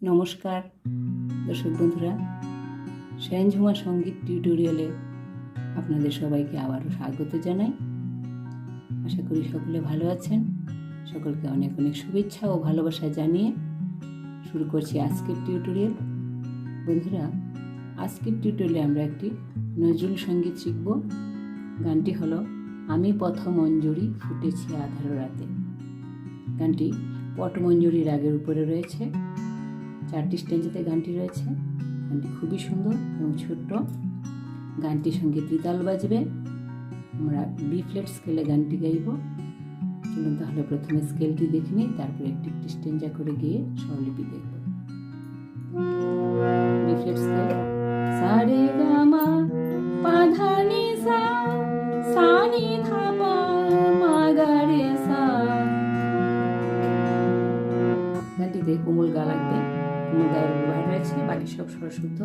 নমস্কার দর্শক বন্ধুরা, সেনঝুমা সঙ্গীত টিউটোরিয়ালে আপনাদের সবাইকে আবারও স্বাগত জানাই। আশা করি সকলে ভালো আছেন। সকলকে অনেক অনেক শুভেচ্ছা ও ভালোবাসা জানিয়ে শুরু করছি আজকের টিউটোরিয়াল। বন্ধুরা, আজকের টিউটোরিয়ালে আমরা একটি নজরুল সঙ্গীত শিখব। গানটি হলো আমি পথমঞ্জরি ফুটেছি আধার রাতে। গানটি পটমঞ্জরি রাগের উপরে রয়েছে। 4টি স্টেঞ্জেতে গানটি রয়েছে। গানটি খুবই সুন্দর এবং ছোট্ট। গানটির সঙ্গে ত্রিতাল বাজবে। আমরা বি ফ্ল্যাট স্কেলে গানটি গাইব। চলুন তাহলে প্রথমে স্কেলটি দেখে নিই, তারপরে একটি একটি স্টেঞ্জা করে গিয়ে স্বরলিপি দেখব। বি ফ্ল্যাট স্কেল, সা রে গা মা পা ধা নি সা, সা নি ধা পা মা গা রে সা। গানটিতে কোমল গা লাগবে, কোমল গায়ের ব্যবহার রয়েছে। বাকি সব স্বর শুদ্ধ।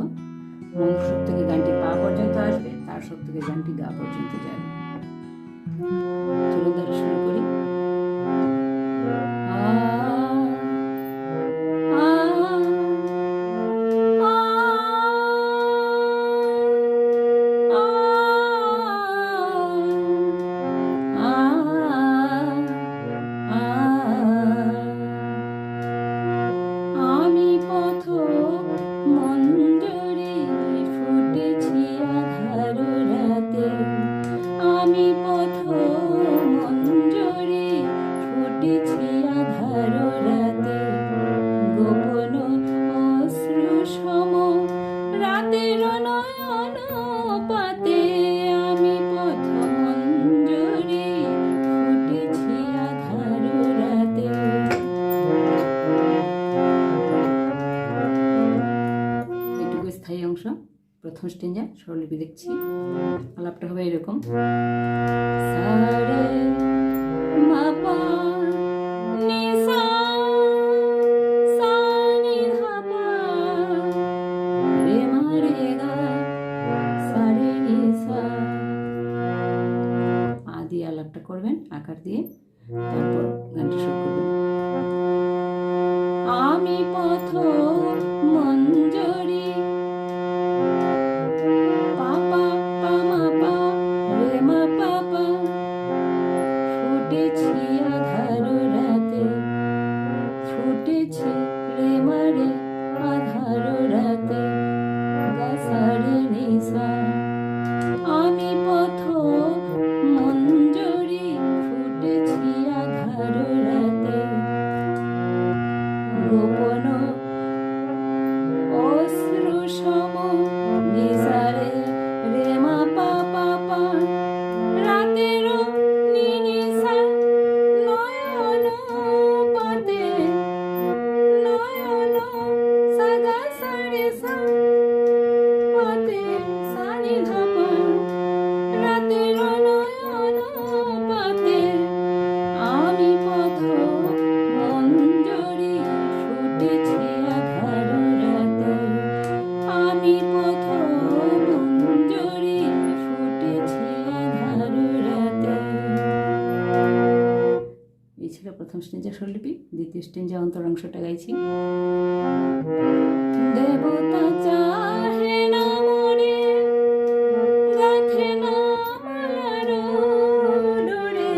মন সুর থেকে গানটি পা পর্যন্ত আসবে, তার সুর থেকে গানটি গা পর্যন্ত যাবে। চলুন তাহলে শুরু করি। আমি পথ মঞ্জরি ফুটেছি আধার রাতে, আমি পথ মঞ্জরি ফুটেছি আধার রাতে, গোপন অশ্রু সম রাতের নয়ন পাতে, আমি পথ মঞ্জরি ফুটেছি আধার রাতে। এটুকু স্থায়ী অংশ। প্রথম স্টেঞ্জা স্বরলিপি দেখছি। আলাপটা হবে এরকম, সা রে মা পা নি সা, সা নি ধা পা রে মা রে গা, সা রে নি সা। পা দিয়ে আলাপটা করবেন আকার দিয়ে, তারপর গানটি শুরু করবেন। আমি পথ মঞ্জরি পা পা পা মা পা রে মা পা পা, ফুটেছি আধার রাতে, ফুটেছি রে মা রে আধার রাতে, গা সা রে নি সা। আমি পথ মঞ্জরি ফুটেছি আধার রাতে, গোপন অশ্রু সম নি সা রে রে মা পা পা পা, রাতের নি নি সা, নয়ন পাতে, নয়ন সা গা সা রে সা পাতে, সা নি ধা পা, রাতের নয়ন পাতে, আমি পথ মঞ্জরি ফুটেছি আধার রাতে, আমি পথ মঞ্জরি ফুটেছি আধার রাতে। এই ছিল প্রথম স্টেঞ্জা স্বরলিপি। দ্বিতীয় স্টেঞ্জা অন্তরাংশটা গাইছি। দেবতা চাহে না মনে, গাথে না মালার ডোরে,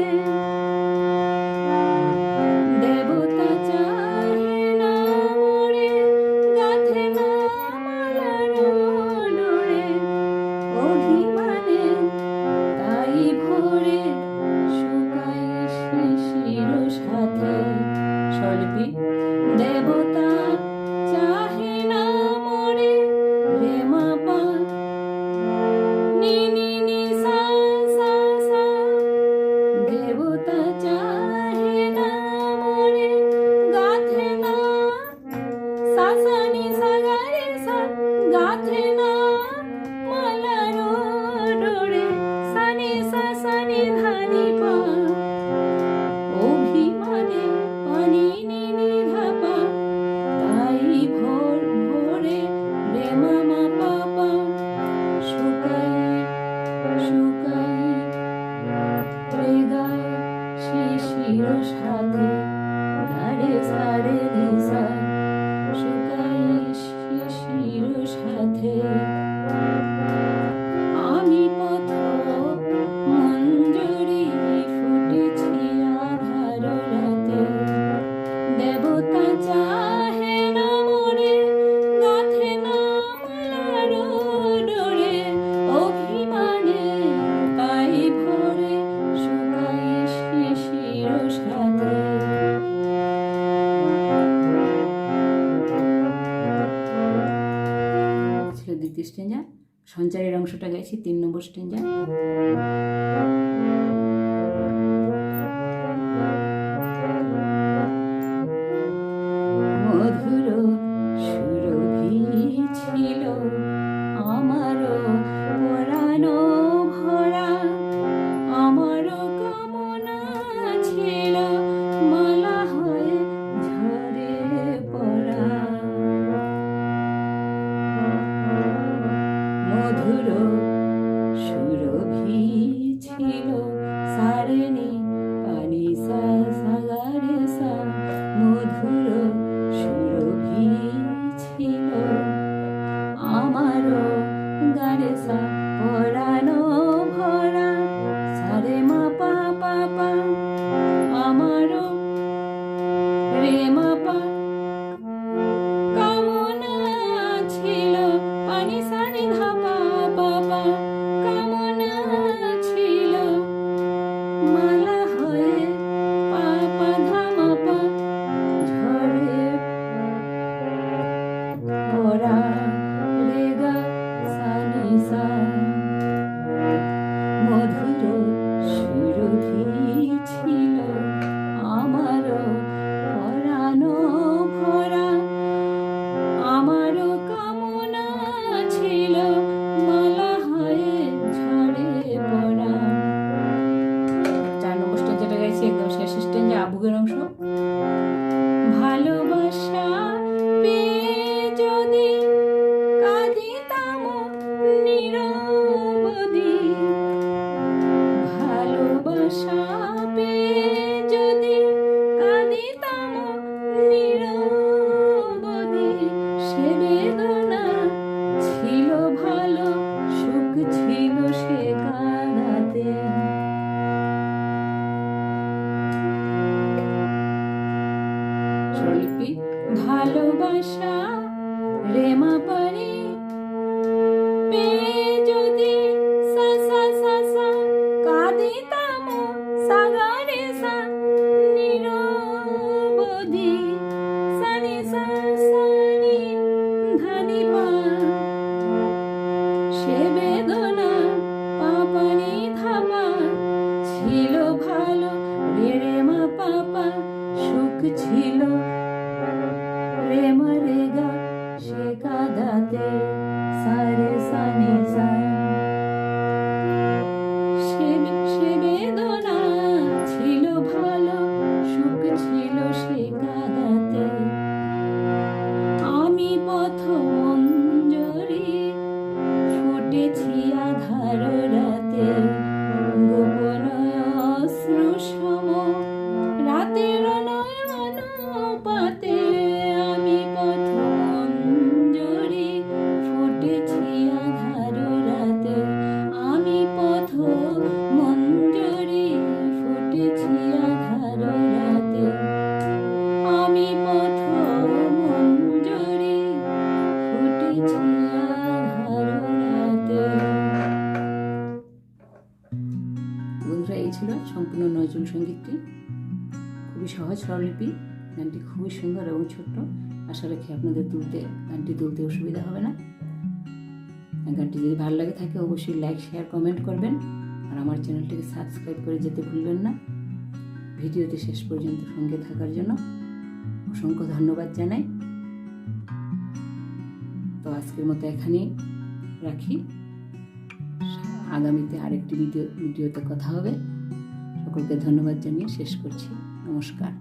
দেবতা চাহে না মনে, গাথে না মালার ডোরে, অভিমানে তাই ভোরে শুকায় শিশির সাথে। স্বরলিপি, দেবতা চাহে না মরে রে মা পা, নি নি নি সা সা সা, দেবতা চাহে না মরে, গাথে না সা সা নি সা গা রে সা, গাথে না মালার সঞ্চারের অংশটা গাইছি 3 নম্বর স্ট্যাঞ্জা। মধুর সুরভি ছিল আমারও পরানো ভরা, আমারও কামনা ছিল মালা হয়ে ঝরে পড়া। মধুর সুরভি ছিল সারেনি পানি সা সাগারে সা। মধুর সুরভি ছিল আমারও গারে সা পরানো ভরা, সারে মা পা পা পা আমারও রে মা পা কামনা ছিল পানি সানি ধা পা পা পা। কামনা ছিল মালা হয়ে পা পা ধা মা পা ঝরে পড়া রে গা সানি সা। মধুর সুরভি ছিল আমারও পরানো ভরা, আমারও কামনা ছিল মালা হয়ে ঝরে পড়া। 4 নম্বর স্ট্যাঞ্জাটা গাইছি একদম শেষ স্ট্যাঞ্জা, আবুগের অংশ। ভালোবাসা পেয়ে যদি কাঁদিতাম নিরবধি, ভালোবাসা পেয়ে যদি কাঁদিতাম নিরবধি, সে বেদনা ছিল ভালো, সুখ ছিল সে কাঁদাতে। স্বরলিপি ভালোবাসা রে মা পারি পেয়ে যদি সা সা সা সা কাঁদিতাম সাগারে সা নিরবধি, সানি সা সানি ধানি পা। সে বেদনা পাপানি ধাপা ছিল ভালো, রে রে মা পাপা সুখ ছিল রে মা রে গা সে কাঁদাতে সারে সানি সা। সে বেদনা ছিল ভালো, সুখ ছিল সে কাঁদাতে। আমি পথ মঞ্জরি ফুটেছি আধার রাতে, গোপন অশ্রু সম রাতের নয়ন পাতে। আমি পথ মঞ্জরি ফুটেছি আধার রাতে, আমি পথ মঞ্জরি ফুটেছি আধার রাতে। আমি পথ মঞ্জরি ফুটেছি আধার রাতে। বন্ধুরা, এই ছিল সম্পূর্ণ নজরুল সঙ্গীতটি। খুবই সহজ স্বরলিপি, গানটি খুবই সুন্দর এবং ছোট্ট। আশা রাখি আপনাদের গানটি তুলতে অসুবিধা হবে না। গানটি যদি ভালো লাগে থাকে অবশ্যই লাইক, শেয়ার, কমেন্ট করবেন। আর আমার চ্যানেলটিকে সাবস্ক্রাইব করে যেতে ভুলবেন না। ভিডিওটি শেষ পর্যন্ত সঙ্গে থাকার জন্য অসংখ্য ধন্যবাদ জানাই। তো আজকের মতো এখানেই রাখি। আগামীতে আরেকটি ভিডিওতে কথা হবে। সকলকে ধন্যবাদ জানিয়ে শেষ করছি। নমস্কার।